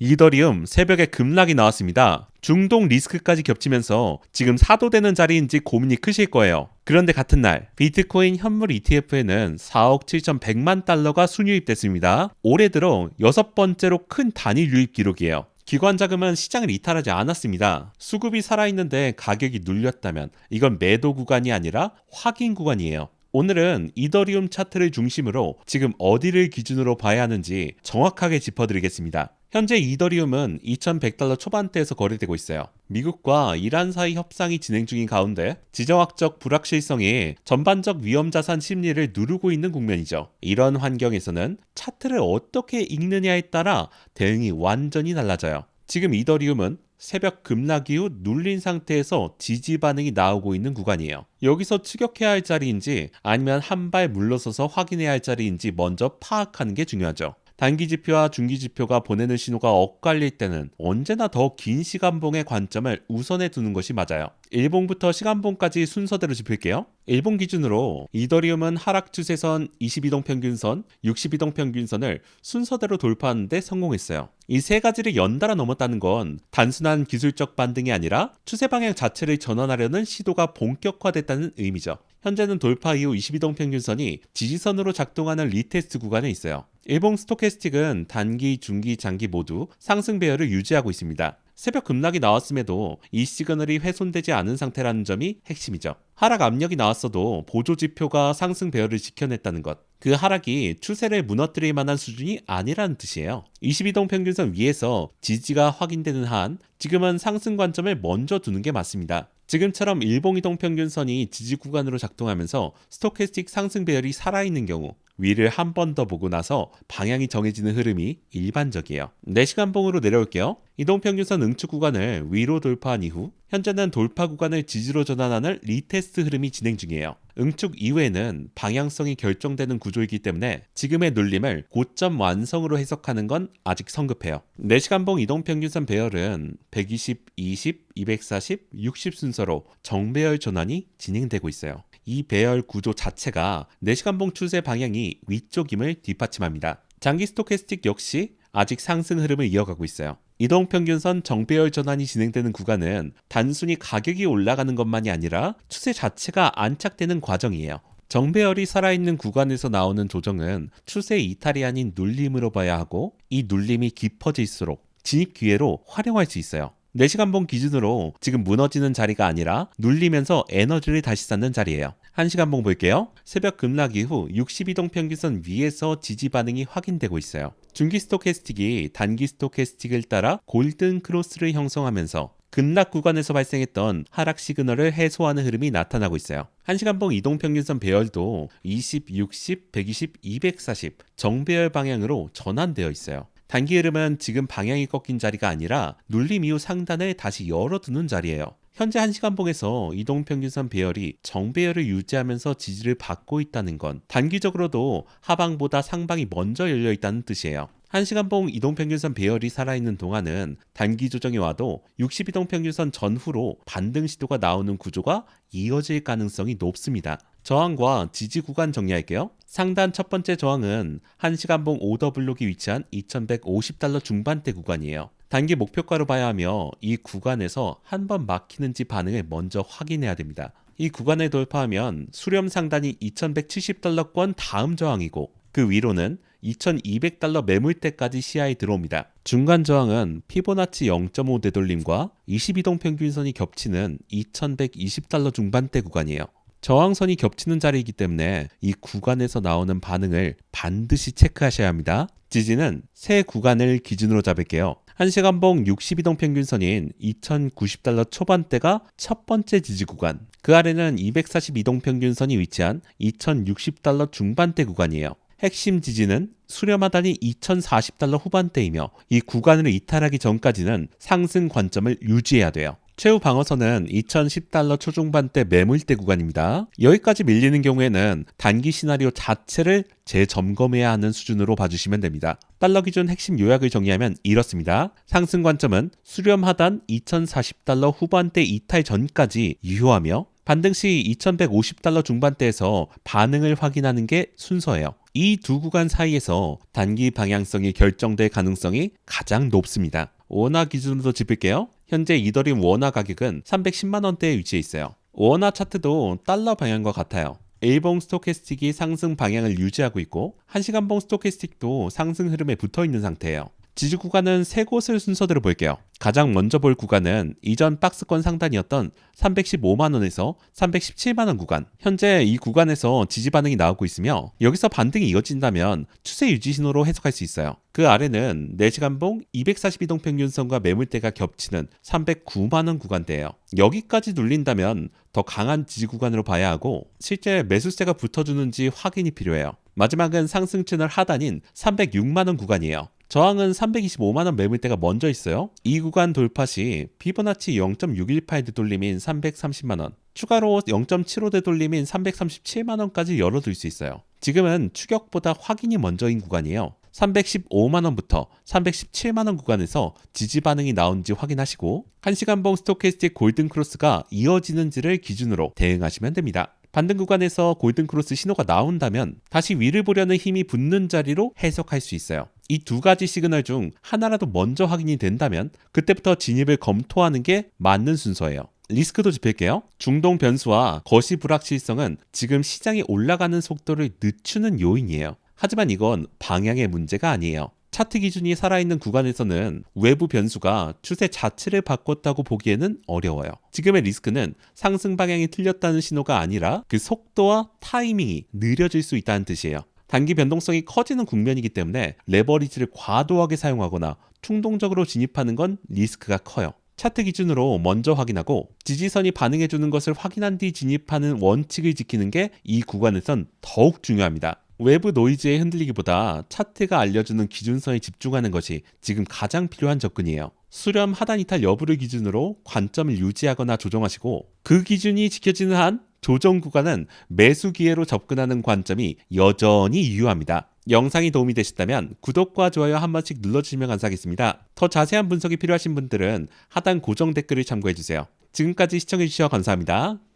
이더리움 새벽에 급락이 나왔습니다. 중동 리스크까지 겹치면서 지금 사도 되는 자리인지 고민이 크실 거예요. 그런데 같은 날 비트코인 현물 ETF에는 4억 7,100만 달러가 순유입됐습니다. 올해 들어 6번째로 큰 단일 유입 기록이에요. 기관 자금은 시장을 이탈하지 않았습니다. 수급이 살아있는데 가격이 눌렸다면 이건 매도 구간이 아니라 확인 구간이에요. 오늘은 이더리움 차트를 중심으로 지금 어디를 기준으로 봐야 하는지 정확하게 짚어드리겠습니다. 현재 이더리움은 2100달러 초반대에서 거래되고 있어요. 미국과 이란 사이 협상이 진행 중인 가운데 지정학적 불확실성이 전반적 위험자산 심리를 누르고 있는 국면이죠. 이런 환경에서는 차트를 어떻게 읽느냐에 따라 대응이 완전히 달라져요. 지금 이더리움은 새벽 급락 이후 눌린 상태에서 지지 반응이 나오고 있는 구간이에요. 여기서 추격해야 할 자리인지 아니면 한 발 물러서서 확인해야 할 자리인지 먼저 파악하는 게 중요하죠. 단기 지표와 중기 지표가 보내는 신호가 엇갈릴 때는 언제나 더 긴 시간봉의 관점을 우선해 두는 것이 맞아요. 일봉부터 시간봉까지 순서대로 짚을게요. 일봉 기준으로 이더리움은 하락 추세선 22동 평균선, 62동 평균선을 순서대로 돌파하는데 성공했어요. 이 세 가지를 연달아 넘었다는 건 단순한 기술적 반등이 아니라 추세 방향 자체를 전환하려는 시도가 본격화됐다는 의미죠. 현재는 돌파 이후 22동 평균선이 지지선으로 작동하는 리테스트 구간에 있어요. 일봉 스토캐스틱은 단기, 중기, 장기 모두 상승 배열을 유지하고 있습니다. 새벽 급락이 나왔음에도 이 시그널이 훼손되지 않은 상태라는 점이 핵심이죠. 하락 압력이 나왔어도 보조 지표가 상승 배열을 지켜냈다는 것. 그 하락이 추세를 무너뜨릴 만한 수준이 아니라는 뜻이에요. 22동 평균선 위에서 지지가 확인되는 한 지금은 상승 관점을 먼저 두는 게 맞습니다. 지금처럼 일봉 이동 평균선이 지지 구간으로 작동하면서 스토캐스틱 상승 배열이 살아있는 경우 위를 한 번 더 보고 나서 방향이 정해지는 흐름이 일반적이에요. 4시간봉으로 내려올게요. 이동평균선 응축 구간을 위로 돌파한 이후 현재는 돌파 구간을 지지로 전환하는 리테스트 흐름이 진행 중이에요. 응축 이후에는 방향성이 결정되는 구조이기 때문에 지금의 눌림을 고점 완성으로 해석하는 건 아직 성급해요. 4시간봉 이동평균선 배열은 120, 20, 240, 60 순서로 정배열 전환이 진행되고 있어요. 이 배열 구조 자체가 4시간봉 추세 방향이 위쪽임을 뒷받침합니다. 장기 스토캐스틱 역시 아직 상승 흐름을 이어가고 있어요. 이동평균선 정배열 전환이 진행되는 구간은 단순히 가격이 올라가는 것만이 아니라 추세 자체가 안착되는 과정이에요. 정배열이 살아있는 구간에서 나오는 조정은 추세 이탈이 아닌 눌림으로 봐야 하고 이 눌림이 깊어질수록 진입 기회로 활용할 수 있어요. 4시간봉 기준으로 지금 무너지는 자리가 아니라 눌리면서 에너지를 다시 쌓는 자리예요. 1시간봉 볼게요. 새벽 급락 이후 62동 평균선 위에서 지지 반응이 확인되고 있어요. 중기 스토캐스틱이 단기 스토캐스틱을 따라 골든 크로스를 형성하면서 급락 구간에서 발생했던 하락 시그널을 해소하는 흐름이 나타나고 있어요. 1시간봉 이동평균선 배열도 20, 60, 120, 240 정배열 방향으로 전환되어 있어요. 단기 흐름은 지금 방향이 꺾인 자리가 아니라 눌림 이후 상단을 다시 열어두는 자리예요. 현재 1시간봉에서 이동평균선 배열이 정배열을 유지하면서 지지를 받고 있다는 건 단기적으로도 하방보다 상방이 먼저 열려있다는 뜻이에요. 1시간봉 이동평균선 배열이 살아있는 동안은 단기 조정이 와도 62동평균선 전후로 반등 시도가 나오는 구조가 이어질 가능성이 높습니다. 저항과 지지 구간 정리할게요. 상단 첫 번째 저항은 1시간봉 오더 블록이 위치한 2150달러 중반대 구간이에요. 단기 목표가로 봐야 하며 이 구간에서 한번 막히는지 반응을 먼저 확인해야 됩니다. 이 구간을 돌파하면 수렴 상단이 2170달러권 다음 저항이고 그 위로는 2200달러 매물대까지 시야에 들어옵니다. 중간 저항은 피보나치 0.5 되돌림과 22동 평균선이 겹치는 2120달러 중반대 구간이에요. 저항선이 겹치는 자리이기 때문에 이 구간에서 나오는 반응을 반드시 체크하셔야 합니다. 지지는 세 구간을 기준으로 잡을게요. 1시간봉 62동 평균선인 2090달러 초반대가 첫 번째 지지 구간, 그 아래는 242동 평균선이 위치한 2060달러 중반대 구간이에요. 핵심 지지는 수렴하단이 2040달러 후반대이며 이 구간을 이탈하기 전까지는 상승 관점을 유지해야 돼요. 최후 방어선은 2010달러 초중반대 매물대 구간입니다. 여기까지 밀리는 경우에는 단기 시나리오 자체를 재점검해야 하는 수준으로 봐주시면 됩니다. 달러 기준 핵심 요약을 정리하면 이렇습니다. 상승 관점은 수렴 하단 2040달러 후반대 이탈 전까지 유효하며 반등 시 2150달러 중반대에서 반응을 확인하는 게 순서예요. 이 두 구간 사이에서 단기 방향성이 결정될 가능성이 가장 높습니다. 원화 기준으로 짚을게요. 현재 이더리움 원화 가격은 310만 원대에 위치해 있어요. 원화 차트도 달러 방향과 같아요. 일봉 스토캐스틱이 상승 방향을 유지하고 있고 1시간봉 스토캐스틱도 상승 흐름에 붙어 있는 상태예요. 지지 구간은 세 곳을 순서대로 볼게요. 가장 먼저 볼 구간은 이전 박스권 상단이었던 315만원에서 317만원 구간. 현재 이 구간에서 지지 반응이 나오고 있으며 여기서 반등이 이어진다면 추세 유지 신호로 해석할 수 있어요. 그 아래는 4시간봉 242동 평균선과 매물대가 겹치는 309만원 구간대예요. 여기까지 눌린다면 더 강한 지지 구간으로 봐야 하고 실제 매수세가 붙어주는지 확인이 필요해요. 마지막은 상승 채널 하단인 306만원 구간이에요. 저항은 325만원 매물대가 먼저 있어요. 이 구간 돌파 시 피보나치 0.618 되돌림인 330만원, 추가로 0.75 되돌림인 337만원까지 열어둘 수 있어요. 지금은 추격보다 확인이 먼저인 구간이에요. 315만원부터 317만원 구간에서 지지 반응이 나온지 확인하시고 1시간봉 스토캐스틱 골든크로스가 이어지는지를 기준으로 대응하시면 됩니다. 반등 구간에서 골든크로스 신호가 나온다면 다시 위를 보려는 힘이 붙는 자리로 해석할 수 있어요. 이 두 가지 시그널 중 하나라도 먼저 확인이 된다면 그때부터 진입을 검토하는 게 맞는 순서예요. 리스크도 짚을게요. 중동 변수와 거시 불확실성은 지금 시장이 올라가는 속도를 늦추는 요인이에요. 하지만 이건 방향의 문제가 아니에요. 차트 기준이 살아있는 구간에서는 외부 변수가 추세 자체를 바꿨다고 보기에는 어려워요. 지금의 리스크는 상승 방향이 틀렸다는 신호가 아니라 그 속도와 타이밍이 느려질 수 있다는 뜻이에요. 단기 변동성이 커지는 국면이기 때문에 레버리지를 과도하게 사용하거나 충동적으로 진입하는 건 리스크가 커요. 차트 기준으로 먼저 확인하고 지지선이 반응해주는 것을 확인한 뒤 진입하는 원칙을 지키는 게 이 구간에선 더욱 중요합니다. 외부 노이즈에 흔들리기보다 차트가 알려주는 기준선에 집중하는 것이 지금 가장 필요한 접근이에요. 수렴 하단 이탈 여부를 기준으로 관점을 유지하거나 조정하시고 그 기준이 지켜지는 한 조정 구간은 매수 기회로 접근하는 관점이 여전히 유효합니다. 영상이 도움이 되셨다면 구독과 좋아요 한 번씩 눌러주시면 감사하겠습니다. 더 자세한 분석이 필요하신 분들은 하단 고정 댓글을 참고해주세요. 지금까지 시청해주셔서 감사합니다.